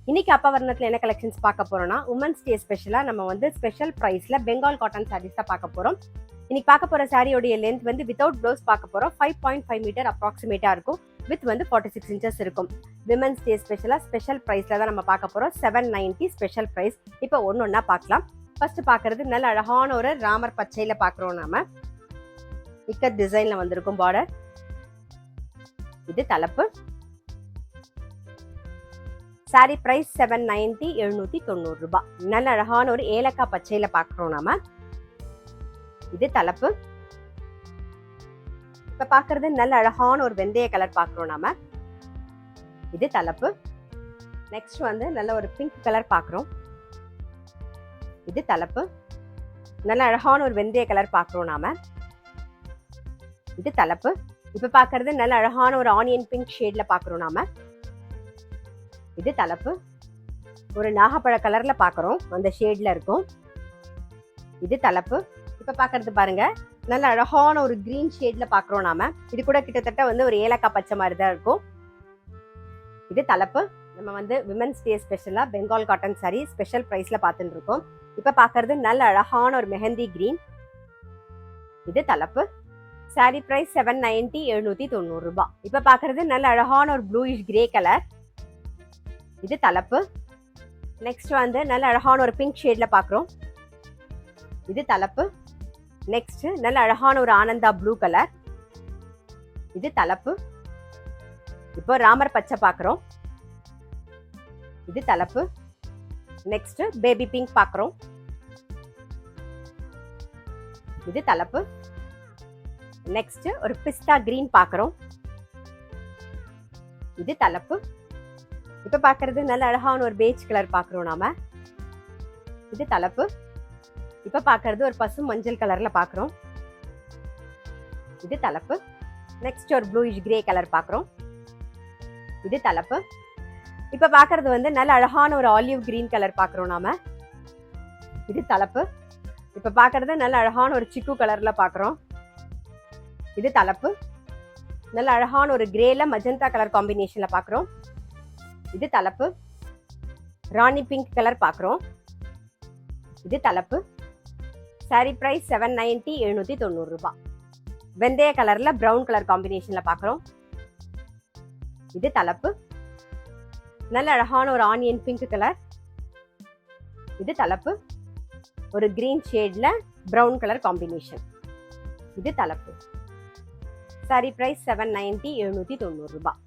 இன்னைக்கு அப்பவர்ணத்துல என்ன கலெக்ஷன்ஸ் பார்க்க போறோம்னா உமன்ஸ் டே ஸ்பெஷலா நம்ம வந்து ஸ்பெஷல் பிரைஸ்ல பெங்கால் காட்டன் சாரீஸ் தான் பார்க்க போறோம். இன்னைக்கு பார்க்க போற சாரியோடைய லென்த் வந்து வித்தவுட் ப்ளவுஸ் பார்க்க போறோம். 5.5 மீட்டர் அப்ராக்சிமேட்டா இருக்கும். வித் வந்து 46 இன்ச்சஸ் இருக்கும். விமன்ஸ் டே ஸ்பெஷலா ஸ்பெஷல் பிரைஸ்ல தான் நம்ம பார்க்க போறோம். 790 ஸ்பெஷல் பிரைஸ். இப்போ ஒன்னொன்னா பார்க்கலாம். ஃபர்ஸ்ட் பார்க்கறது நல்ல அழகான ஒரு ராமர் பச்சையில பார்க்குறோம். நாம இக்கட் டிசைன்ல வந்திருக்கும் பார்டர். இது தலைப்பு. சாரி பிரைஸ் 790 790 ரூபாய். நல்ல அழகான ஒரு ஏலக்காய் பச்சையில பார்க்குறோம் நாம. இது தலைப்பு. இப்ப பார்க்கறது நல்ல அழகான ஒரு வெந்தய கலர் பார்க்குறோம் நாம. இது தலைப்பு. நெக்ஸ்ட் வந்து நல்ல ஒரு பிங்க் கலர் பார்க்குறோம். இது தலைப்பு. நல்ல அழகான ஒரு வெந்தய கலர் பார்க்குறோம் நாம. இது தலைப்பு. இப்ப பார்க்கறது நல்ல அழகான ஒரு ஆனியன் பிங்க் ஷேட்ல பார்க்குறோம் நாம. இது தலைப்பு. ஒரு நாகப்பழ கலர்ல பார்க்குறோம். அந்த ஷேட்ல இருக்கும். இது தலைப்பு. இப்ப பார்க்கறது பாருங்க நல்ல அழகான ஒரு கிரீன் ஷேட்ல பார்க்குறோம் நாம. இது கூட கிட்டத்தட்ட வந்து ஒரு ஏலக்காய் பச்சை மாதிரி தான் இருக்கும். இது தலைப்பு. நம்ம வந்து விமன்ஸ் டே ஸ்பெஷலா பெங்கால் காட்டன் சாரி ஸ்பெஷல் பிரைஸ்ல பார்த்துட்டு இருக்கோம். இப்ப பார்க்கறது நல்ல அழகான ஒரு மெஹந்தி கிரீன். இது தலைப்பு. சாரி பிரைஸ் 790 790 ரூபாய். இப்ப பார்க்கறது நல்ல அழகான ஒரு ப்ளூயிஷ் கிரே கலர். இது தலைப்பு. நெக்ஸ்ட் வந்து நல்ல அழகான ஒரு பிங்க் ஷேட்ல பார்க்குறோம். இது தலைப்பு. நெக்ஸ்ட் நல்ல அழகான ஒரு ஆனந்தா ப்ளூ கலர். இது தலைப்பு. இப்போ ராமர் பச்சை பார்க்குறோம். இது தலைப்பு. நெக்ஸ்ட் பேபி பிங்க் பார்க்குறோம். இது தலைப்பு. நெக்ஸ்ட் ஒரு பிஸ்தா கிரீன் பார்க்குறோம். இது தலைப்பு. இப்ப பார்க்கறது நல்ல அழகான ஒரு பேஜ் கலர் பார்க்குறோம் நாம. இது தலைப்பு. இப்ப பார்க்கறது ஒரு பசும் மஞ்சள் கலர்ல பார்க்குறோம். இது தலைப்பு. நெக்ஸ்ட் ஒரு ப்ளூயிஷ் கிரே கலர் பார்க்குறோம். இது தலைப்பு. இப்ப பார்க்கறது வந்து நல்ல அழகான ஒரு ஆலிவ் கிரீன் கலர் பார்க்குறோம் நாம. இது தலைப்பு. இப்ப பார்க்கறது நல்ல அழகான ஒரு சிக்கு கலர்ல பார்க்குறோம். இது தலைப்பு. நல்ல அழகான ஒரு கிரேல மஜந்தா கலர் காம்பினேஷன்ல பார்க்குறோம். இது தலைப்பு. ராணி பிங்க் கலர் பார்க்குறோம். இது தலைப்பு. சாரி பிரைஸ் 790 790 ரூபாய். வெந்தய கலர்ல பிரவுன் கலர் காம்பினேஷன்ல பார்க்குறோம். இது தலைப்பு. நல்ல அழகான ஒரு ஆனியன் பிங்க் கலர். இது தலைப்பு. ஒரு கிரீன் ஷேட்ல பிரவுன் கலர் காம்பினேஷன். இது தலைப்பு. சாரி பிரைஸ் 790 790 ரூபாய்.